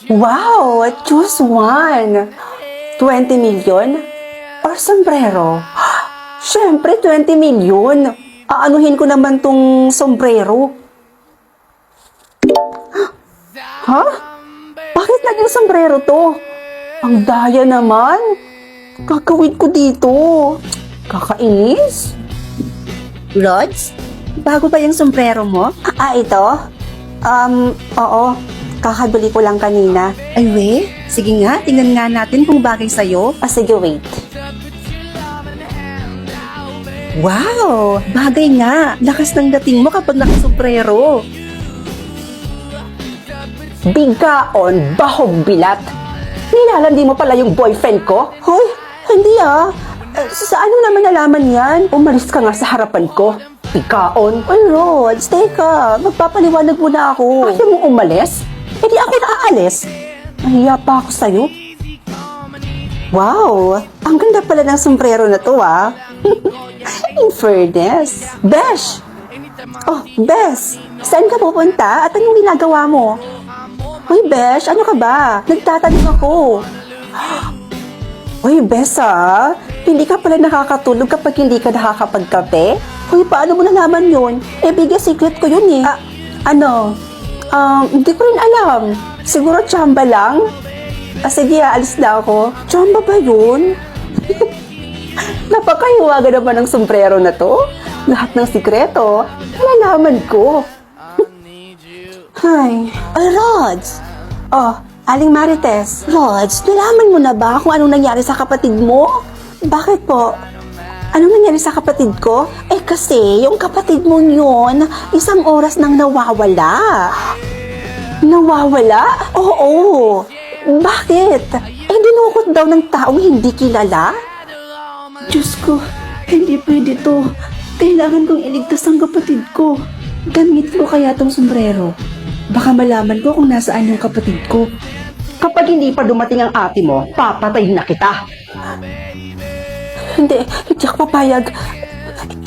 Wow! Choose one. 20 million? Or sombrero? Siyempre, 20 million. Aanuhin ko naman tong sombrero. Ha? Bakit naging sombrero to? Ang daya naman. Kakawin ko dito. Kakainis. Rods, bago ba yung sombrero mo? Ito? Oo. Kakabili ko lang kanina. Ay we, sige nga, tingnan nga natin kung bagay sa'yo. Sige, wait. Wow, bagay nga. Lakas ng dating mo kapag nakasombrero. Bigaon, bahog bilat. Nilalandi mo pala yung boyfriend ko? Hoy, hindi saan mo naman nalaman yan? Umalis ka nga sa harapan ko. Bigaon. Ay, Rods, teka. Magpapaliwanag muna ako. Ayaw mo umalis? Hindi ako naaalis. Nahiya pa ako sa'yo. Wow, ang ganda pala ng sombrero na to, In fairness. Besh! Oh, Besh! Saan ka pupunta at anong ginagawa mo? Hoy, Besh, ano ka ba? Nagtatanong ako. Hoy, Besh, hindi ka pala nakakatulog kapag hindi ka nakakapagkape? Hoy, paano mo nalaman yun? Biggest secret ko yun eh. Hindi ko rin alam. Siguro tsamba lang? Sige, alis na ako. Tsamba ba yun? Napakahiwaga naman ng sombrero na to. Lahat ng sikreto, nalalaman ko. Ay, Rods, Aling Marites. Rods, nalaman mo na ba kung anong nangyari sa kapatid mo? Bakit po? Anong nangyari sa kapatid ko? Kasi yung kapatid mo yun, isang oras nang nawawala. Nawawala? Oo. Bakit? Dinukot daw ng taong hindi kilala? Diyos ko, hindi pwede to. Kailangan kong iligtas ang kapatid ko. Gamit ko kaya tong sombrero. Baka malaman ko kung nasaan yung kapatid ko. Kapag hindi pa dumating ang ate mo, papatayin na kita. Hindi ako papayag.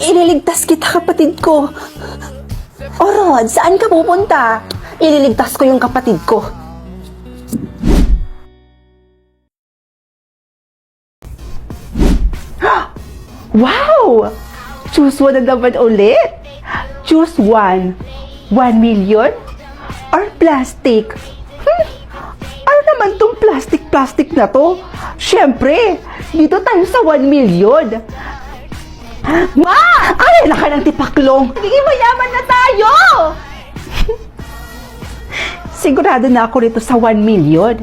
Ililigtas kita, kapatid ko. Rod, saan ka pupunta? Ililigtas ko yung kapatid ko. Wow! Choose one na naman ulit. Choose one. 1 million? Or plastic? Ano naman tong plastic na to? Siyempre, dito tayo sa 1 million. Ma! Ay, naka ng tipaklong. Nagiging mayaman na tayo! Sigurado na ako rito sa 1 million.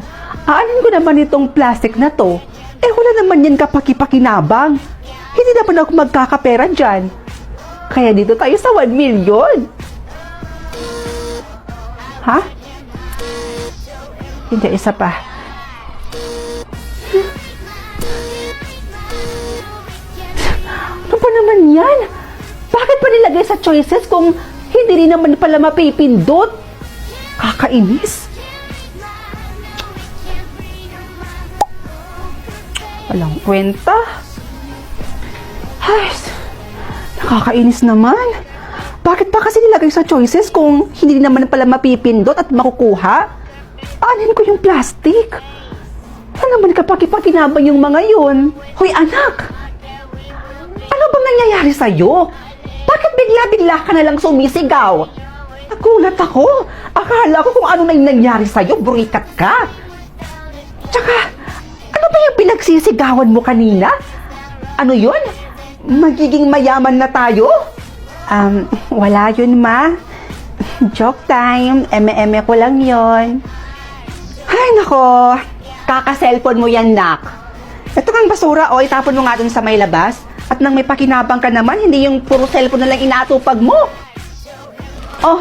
Aanin ko naman itong plastic na to. Wala naman yan kapaki-pakinabang. Hindi naman ako magkakapera dyan. Kaya dito tayo sa 1 million. Ha? Hindi, isa pa. Ano ba naman yan? Bakit pa nilagay sa choices kung hindi rin naman pala mapipindot? Kakainis. Walang kwenta. Ay, nakakainis naman. Bakit pa kasi nilagay sa choices kung hindi naman pala mapipindot at makukuha? Anin ko yung plastic. Ano naman kapaki-pakinabang yung mga yun? Hoy anak! Ano bang nangyayari sa'yo? Bakit bigla-bigla ka na lang sumisigaw? Nagulat ako. Akala ko kung ano na yung nangyari sa'yo, burikat ka. Tsaka, ano ba yung pinagsisigawan mo kanina? Ano yun? Magiging mayaman na tayo? Wala yun, ma. Joke time. Eme-eme ko lang yun. Ay, nako. Kaka-cellphone mo yan, nak. Ito kang basura, itapon mo nga dun sa may labas. At nang may pakinabang ka naman, hindi yung puro cellphone na lang inaatupag mo. Oh.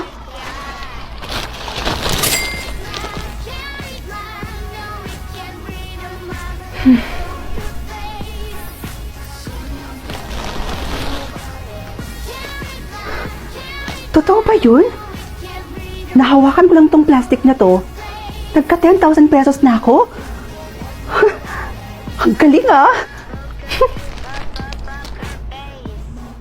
Totoo ba yun? Nahawakan ko lang tong plastic na to. Nagka 10,000 pesos na ako. Ang galing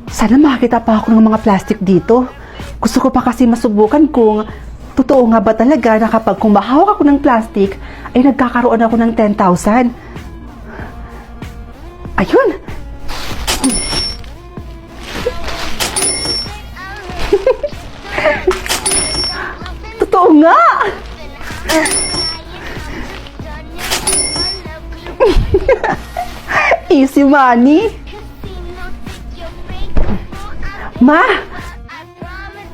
Sana makakita pa ako ng mga plastic dito. Gusto ko pa kasi masubukan kung Totoo nga ba talaga na kapag kumahawak ako ng plastic, ay nagkakaroon ako ng 10,000? Ayun! Totoo nga! Easy money! Ma!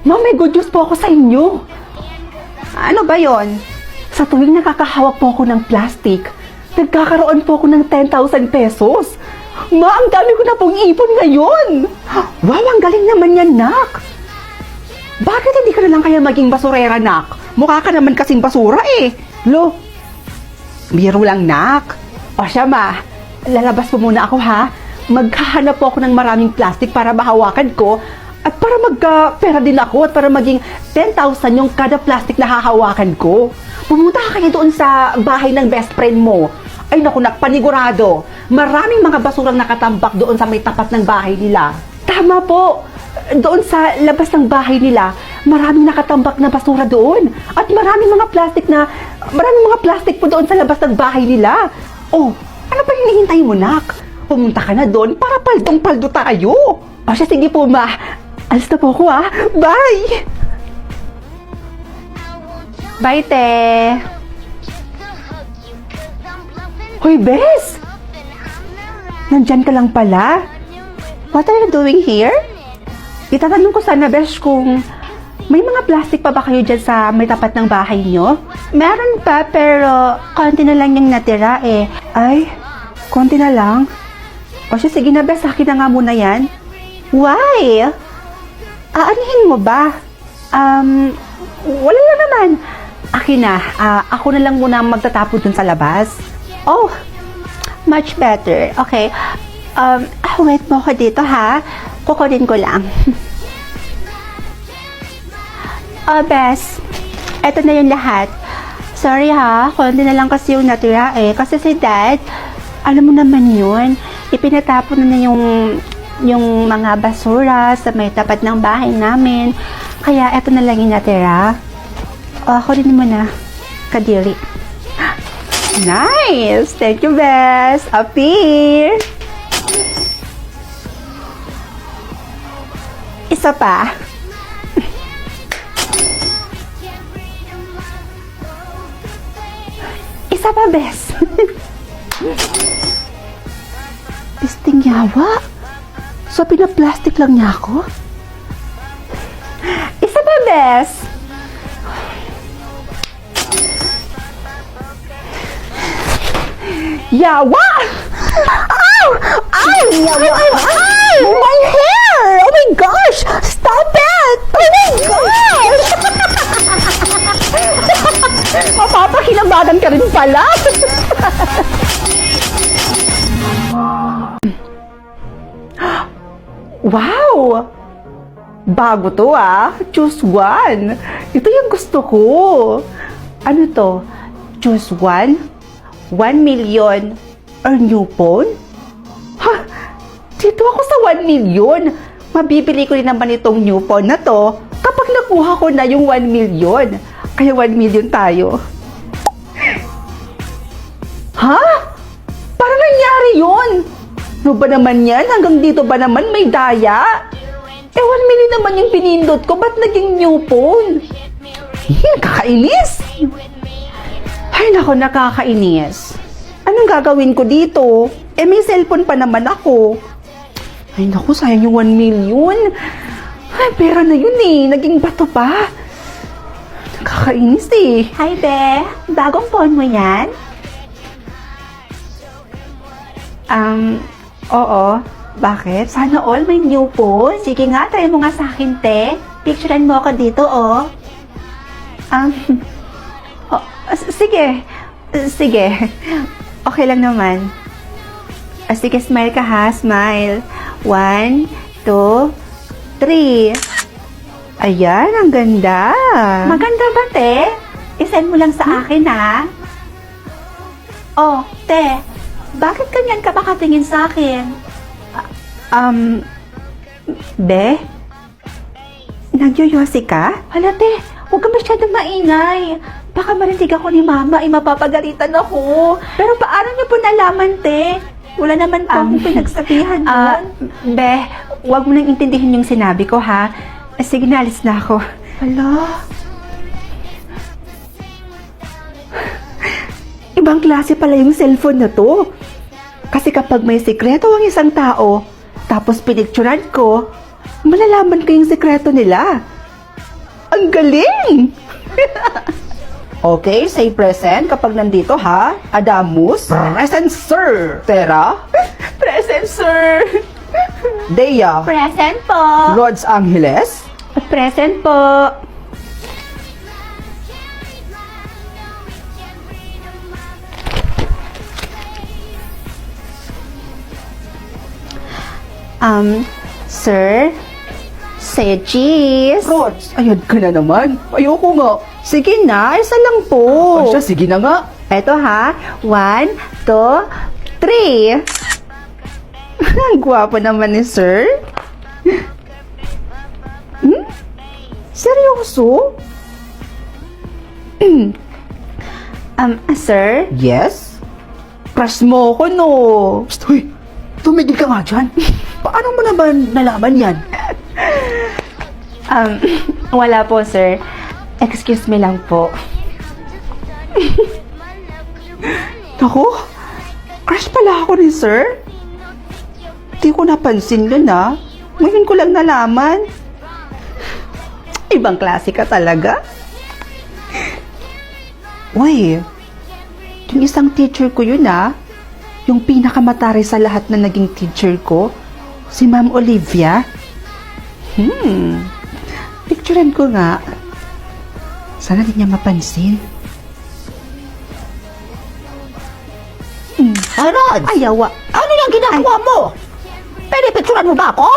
Ma, may good news po ako sa inyo. Ano ba yon? Sa tuwing nakakahawak po ako ng plastic, nagkakaroon po ako ng 10,000 pesos. Ma, ang dami ko na pong ipon ngayon. Wow, ang galing naman yan, nak. Bakit hindi ka na lang kaya maging basurera, nak? Mukha ka naman kasing basura eh. Lo, biro lang, nak. O siya, ma, lalabas po muna ako, ha? Maghahanap po ako ng maraming plastic para mahawakan ko at para magka-pera din ako at para maging 10,000 yung kada plastic na hahawakan ko. Pumunta ka kayo doon sa bahay ng best friend mo. Ay naku, panigurado. Maraming mga basurang nakatambak doon sa may tapat ng bahay nila. Tama po. Doon sa labas ng bahay nila, maraming nakatambak na basura doon. At maraming mga plastic po doon sa labas ng bahay nila. Oh, ano pa hinihintay mo, nak? Pumunta ka na doon para paldong-paldo tayo. O siya, sige po, ma. Alis na po ako, ha? Bye! Bye, te! Hoy, Bes! Nandyan ka lang pala? What are you doing here? Itatanong ko sana, Bes, kung may mga plastic pa ba kayo dyan sa may tapat ng bahay nyo? Meron pa, pero konti na lang yung natira eh. Ay, konti na lang? O siya, sige na, Bes, akin na nga muna yan. Why? Aanihin mo ba? Wala lang naman. Akin na, ako na lang muna magtatapo dun sa labas. Oh, much better. Okay. Wait mo ko dito, ha? Kukunin ko lang. Bes, eto na yung lahat. Sorry ha, konti na lang kasi yung natira eh. Kasi si Dad, alam mo naman yun, ipinatapon na yung mga basura sa may tapat ng bahay namin. Kaya eto na lang yung natira. Ako rin mo na, kadiri. Nice! Thank you, Bes. Apir! Isa pa. Isa pa, Bes. Pisting yawa. So, pinaplastic lang niya ako? Isa pa, Bes. Yawa! Ow! Ow! Yawa! Ow! My hair! Oh my gosh! Stop it! Oh my gosh! Mapapakilabagan ka rin pala! Wow! Bago to Choose one. Ito yung gusto ko. Ano to? Choose one? 1 million or new phone? Ha? Dito ako sa 1 million. Mabibili ko rin naman itong new phone na to kapag nakuha ko na yung 1 million. Kaya 1 million tayo. Ha? Para nangyari yun? Ano ba naman yan? Hanggang dito ba naman may daya? 1 million naman yung pinindot ko. Ba't naging new phone? Nakakainis! Ay nako, nakakainis. Anong gagawin ko dito? May cellphone pa naman ako. Ay nako, sayang yung 1 million. Ay, pera na yun Naging bato pa. Nakakainis Hi, Be. Bagong phone mo yan? Oo. Bakit? Sana all may new phone. Sige nga, try mo nga sa akin, te. Picturean mo ako dito, Sige. Sige. Okay lang naman. Sige, smile ka ha. Smile. 1, 2, 3. Ayan, ang ganda. Maganda ba, te? I-send mo lang sa akin, ha? Oh, te. Bakit ganyan ka makatingin sa akin? Be? Nagyoyosi ka? Hala, te. huwag ka masyadong maingay. Baka marinig ako ni Mama, mapapagalitan ako. Pero paano niyo po nalaman, te? Wala naman po akong pinagsabihan doon. Be, huwag mo nang intindihin yung sinabi ko, ha? Sige na, alis na ako. Hala? Ibang klase pala yung cellphone na to. Kasi kapag may sikreto ang isang tao, tapos pinicturan ko, malalaman ko yung sikreto nila. Ang galing! Okay, say present kapag nandito, ha? Adamus? Present, sir! Tera? Present, sir! Dea? Present po. Rods Angeles? Present po. Sir? Say cheese. Rods, ayun ka na naman. Ayoko nga. Sige na, isa lang po. Siya, sige na nga. Eto ha. 1, 2, 3. Ang gwapo naman ni sir. Seryoso? Sir? Yes? Crush mo ko, no? Psst, huy! Tumigil ka nga dyan. Paano mo naman nalaman yan? Wala po, sir. Excuse me lang po. Naku, crush pala ako ni sir. Di ko napansin yun, ha? Ngayon ko lang nalaman. Ibang klase ka talaga. Uy, yung isang teacher ko yun, ha? Yung pinakamatari sa lahat na naging teacher ko, si Ma'am Olivia. Picturean ko nga. Sana di niya mapansin. Rod! Ayawa. Ano yung ginagawa mo? Pinipicturan mo ba ako?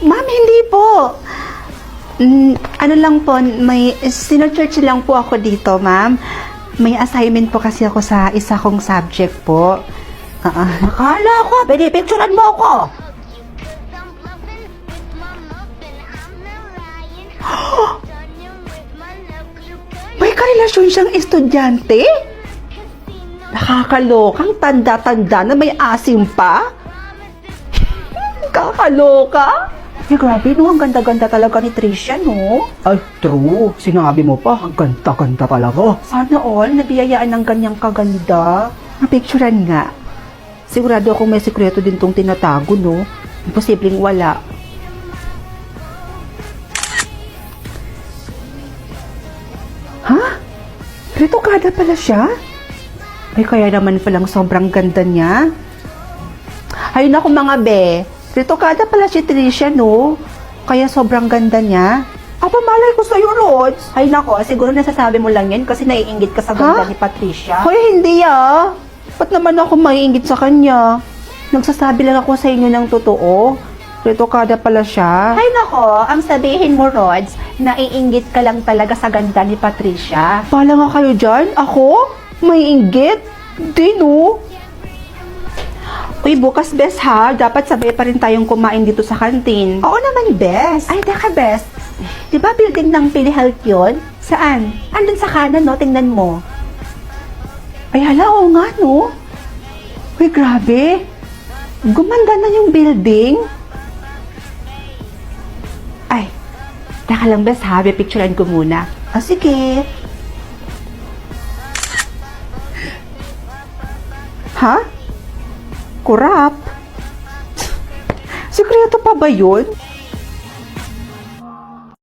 Ma'am, hindi po. Ano lang po, may sino-church lang po ako dito, ma'am. May assignment po kasi ako sa isa kong subject po. Akala ko, pinipicturan mo ako. May karelasyon siyang estudyante? Nakakalokang tanda-tanda na may asim pa? Kakaloka? Ay, grabe, no? Ang ganda-ganda talaga ni Tricia, no? Ay, true. Sinabi mo pa, ang ganda-ganda talaga. Sana all, nabiyayaan ng ganyang kaganda. Mapicturan nga. Sigurado akong may sikreto din tong tinatago, no? Imposibleng wala. Ha? Retokada pala siya? Ay, kaya naman palang sobrang ganda niya. Ay, naku mga be. Retokada pala si Tricia, no? Kaya sobrang ganda niya. Aba, malay ko sa'yo, Rods. Ay, nako, siguro nasasabi mo lang yan kasi naiinggit ka sa ganda Ha? ni Patricia. Hoy, hindi ah. Ba't naman ako maiinggit sa kanya? Nagsasabi lang ako sa inyo ng totoo. Retokada pala siya. Ay, nako, ang sabihin mo, Rods, naiinggit ka lang talaga sa ganda ni Patricia. Pala nga kayo dyan? Ako? Maiinggit? Di, no? Uy, bukas, Bes, ha? Dapat sabay pa rin tayong kumain dito sa kantin. Oo naman, Bes. Ay, teka, Bes. Di ba building ng PhilHealth yun? Saan? Andun sa kanan, no? Tingnan mo. Ay, hala, oo nga, no? Uy, grabe. Gumanda na yung building. Ay, teka lang, Bes, ha? Pipicturean ko muna. Sige. Ha? Kurap? Sikreto pa ba yun?